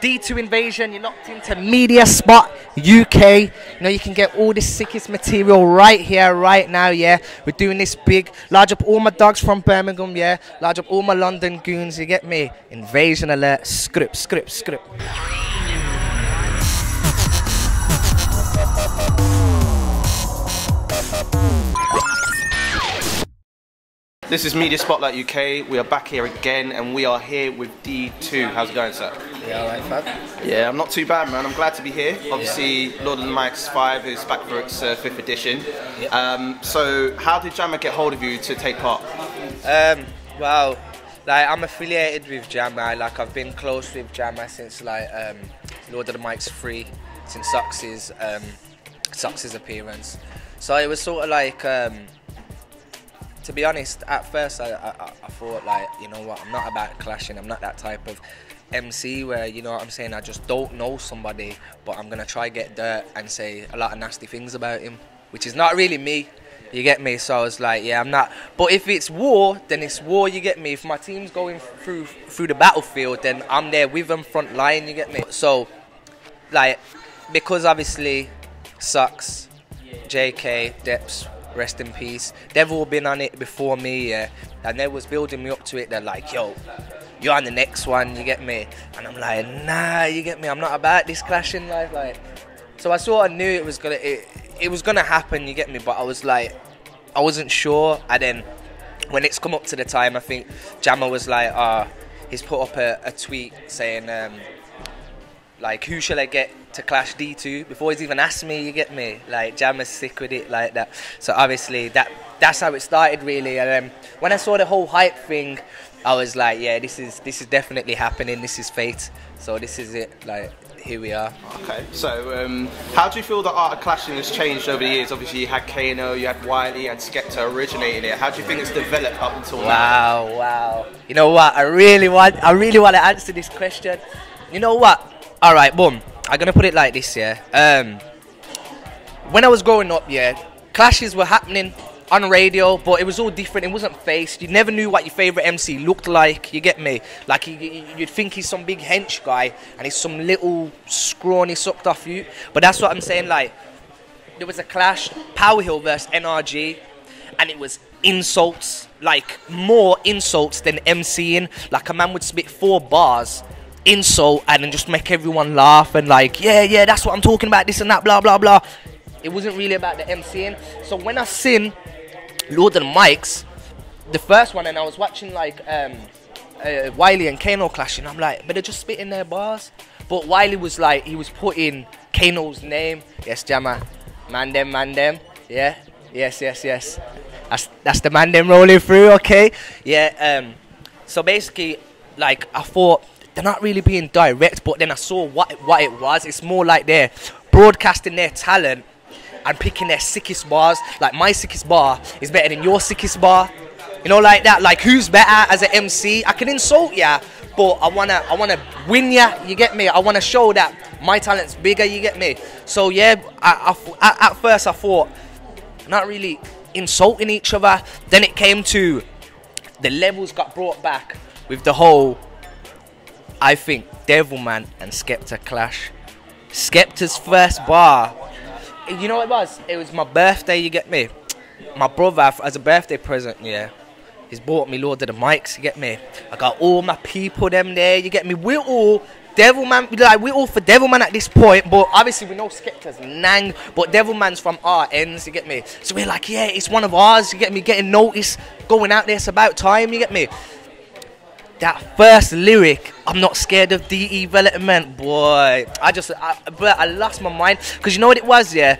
D2 Invasion, you're locked into Media Spot UK. You know, you can get all this sickest material right here, right now, yeah. We're doing this big, large up all my dogs from Birmingham, yeah. Large up all my London goons, you get me? Invasion alert, script. This is Media Spotlight UK. We are back here again, and we are here with D2. How's it going, sir? Yeah, alright, fam. Yeah, I'm not too bad, man. I'm glad to be here. Obviously, Lord of the Mics 5 is back for its 5th edition. So, how did Jammer get hold of you to take part? Well, like, I'm affiliated with Jammer. Like, I've been close with Jammer since like Lord of the Mics 3, since Sucks's appearance. So it was sort of like. To be honest, at first I thought, like, you know what, I'm not about clashing. I'm not that type of MC where, you know what I'm saying, I just don't know somebody, but I'm going to try get dirt and say a lot of nasty things about him, which is not really me, you get me? So I was like, yeah, I'm not. But if it's war, then it's war, you get me? If my team's going through the battlefield, then I'm there with them, front line, you get me? So, like, because obviously Sucks, JK, Deps, rest in peace, they've all been on it before me, yeah, and they was building me up to it. They're like, yo, you're on the next one, you get me? And I'm like, nah, you get me, I'm not about this clashing life, like. So I sort of knew it was gonna happen, you get me? But I was like, I wasn't sure. And then when it's come up to the time, I think Jammer was like, he's put up a tweet saying, like, who shall I get to clash D2 before he's even asked me, you get me? Like, Jammer's sick with it like that. So obviously that's how it started, really. And when I saw the whole hype thing, I was like, yeah, this is definitely happening. This is fate. So this is it. Like, here we are. Okay. So how do you feel the art of clashing has changed over the years? Obviously, you had Kano, you had Wiley, you had Skepta originating it. How do you think it's developed up until now? Wow. You know what? I really want to answer this question. You know what? All right, boom. I'm gonna put it like this, yeah. When I was growing up, yeah, clashes were happening on radio, but it was all different. It wasn't faced. You never knew what your favorite MC looked like. You get me? Like, you'd think he's some big hench guy, and he's some little scrawny sucked off you. But that's what I'm saying. Like, there was a clash, Power Hill versus NRG, and it was insults, like more insults than MCing. Like, a man would spit 4 bars. Insult and then just make everyone laugh and like, yeah, that's what I'm talking about, this and that, blah blah blah. It wasn't really about the MCing. So when I seen Lord of the Mics, the first one, and I was watching like Wiley and Kano clashing, I'm like, but they're just spitting their bars. But Wiley was like, he was putting Kano's name. Yes, Jammer, man them, yeah, yes. That's the man them rolling through, okay, yeah. So basically, like, I thought, they're not really being direct, but then I saw what it was. It's more like they're broadcasting their talent and picking their sickest bars. Like, my sickest bar is better than your sickest bar. You know, like that. Like, who's better as an MC? I can insult ya, but I wanna win ya. You get me? I wanna show that my talent's bigger. You get me? So yeah, at first I thought not really insulting each other. Then it came to the levels got brought back with the whole. I think Devilman and Skepta clash. Skepta's first bar, you know what it was? It was my birthday, you get me? My brother, as a birthday present, yeah, he's bought me Lord of the Mics, you get me? I got all my people them there, you get me? We're all Devilman, like, we're all for Devilman at this point, but obviously we know Skepta's nang, but Devilman's from our ends, you get me? So we're like, yeah, it's one of ours, you get me? Getting noticed, going out there, it's about time, you get me? That first lyric, I'm not scared of DE development, boy. I lost my mind. Because you know what it was, yeah?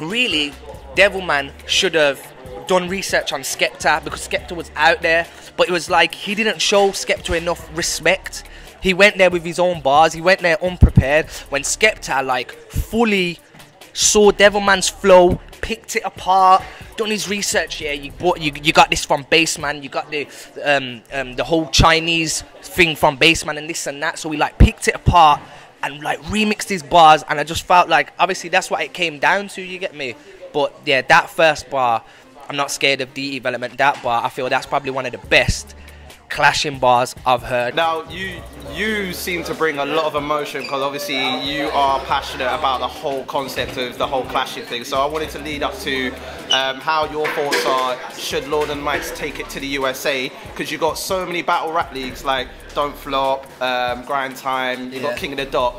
Really, Devilman should have done research on Skepta, because Skepta was out there. But it was like, he didn't show Skepta enough respect. He went there with his own bars. He went there unprepared. When Skepta, like, fully saw Devilman's flow, picked it apart, done his research. Yeah, you got this from Bassman, you got the whole Chinese thing from Bassman and this and that. So we like picked it apart and like remixed his bars, and I just felt like obviously that's what it came down to. You get me? But yeah, that first bar, I'm not scared of DE development. That bar, I feel that's probably one of the best clashing bars I've heard. Now, you seem to bring a lot of emotion because obviously you are passionate about the whole concept of the whole clashing thing. So I wanted to lead up to how your thoughts are, should Lord and Mike's take it to the USA? Because you've got so many battle rap leagues like Don't Flop, Grind Time, you've got King of the Dot.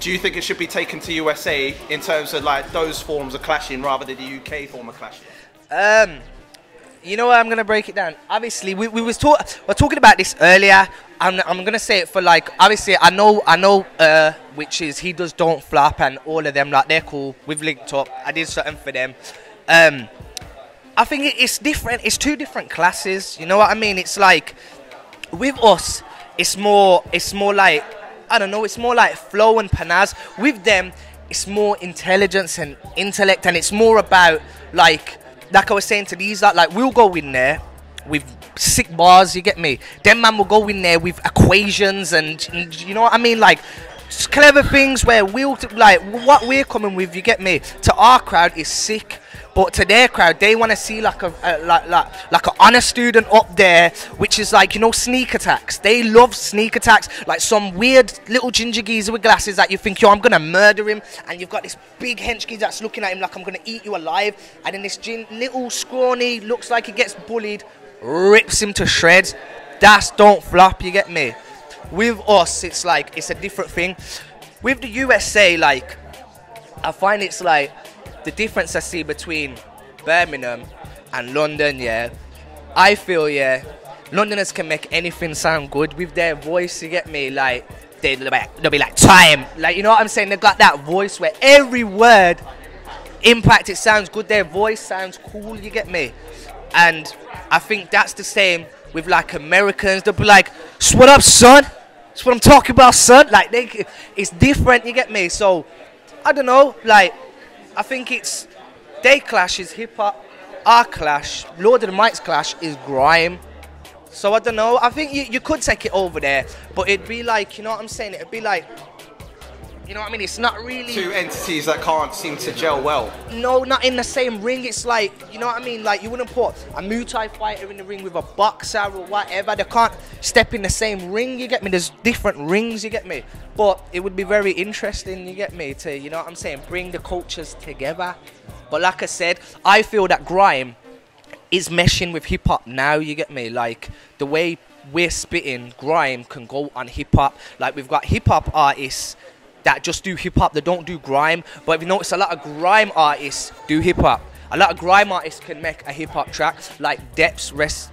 Do you think it should be taken to USA in terms of like those forms of clashing rather than the UK form of clashing? You know what, I'm gonna break it down. Obviously, we're talking about this earlier. I'm gonna say it for like, obviously I know which is He Does Don't Flop and all of them, like they're cool. We've linked up. I did something for them. I think it's different. It's two different classes. You know what I mean? It's like with us, it's more like, I don't know. It's more like flow and panaz. With them, it's more intelligence and intellect, and it's more about like I was saying to these, like we'll go in there with sick bars, you get me? Them man will go in there with equations and you know what I mean? Like clever things where we'll, like what we're coming with, you get me? To our crowd is sick. But to their crowd, they want to see like an honest student up there, which is like, you know, sneak attacks. They love sneak attacks, like some weird little ginger geezer with glasses that you think, yo, I'm gonna murder him, and you've got this big hench geezer that's looking at him like I'm gonna eat you alive, and then this little scrawny looks like he gets bullied, rips him to shreds. That's Don't Flop, you get me? With us, it's like it's a different thing. With the USA, like I find it's like, the difference I see between Birmingham and London, yeah, I feel, yeah, Londoners can make anything sound good with their voice, you get me? Like, they'll be like, time. Like, you know what I'm saying? They've got that voice where every word impact, it sounds good. Their voice sounds cool, you get me? And I think that's the same with, like, Americans. They'll be like, what up, son? That's what I'm talking about, son. Like, it's different, you get me? So, I don't know, like, I think it's, their clash is hip-hop, our clash, Lord of the Mike's clash is grime. So I don't know, I think you could take it over there, but it'd be like, you know what I'm saying, it'd be like, you know what I mean, it's not really... Two entities that can't seem to gel well. No, not in the same ring, it's like, you know what I mean, like you wouldn't put a Muay Thai fighter in the ring with a boxer or whatever, they can't step in the same ring, you get me, there's different rings, you get me, but it would be very interesting, you get me, to, you know what I'm saying, bring the cultures together. But like I said, I feel that grime is meshing with hip-hop now, you get me, like the way we're spitting, grime can go on hip-hop, like we've got hip-hop artists that just do hip-hop, they don't do grime. But if you notice, a lot of grime artists do hip-hop. A lot of grime artists can make a hip-hop track, like Depp's rest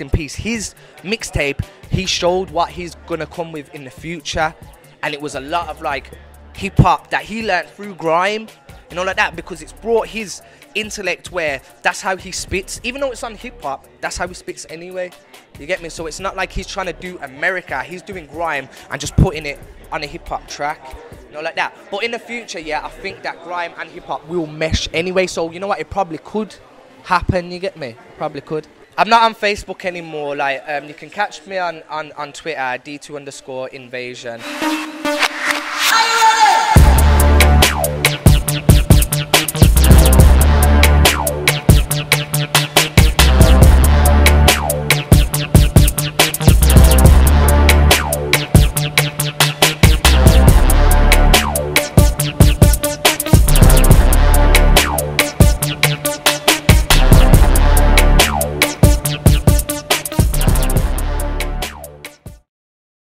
in peace. His mixtape, he showed what he's gonna come with in the future, and it was a lot of like hip-hop that he learned through grime, you know, like that, because it's brought his intellect where that's how he spits. Even though it's on hip-hop, that's how he spits anyway, you get me? So it's not like he's trying to do America, he's doing grime and just putting it on a hip-hop track, you know, like that. But in the future, yeah, I think that grime and hip-hop will mesh anyway, so you know what, it probably could happen, you get me? Probably could. I'm not on Facebook anymore, like you can catch me on Twitter, D2_invasion. Are you ready?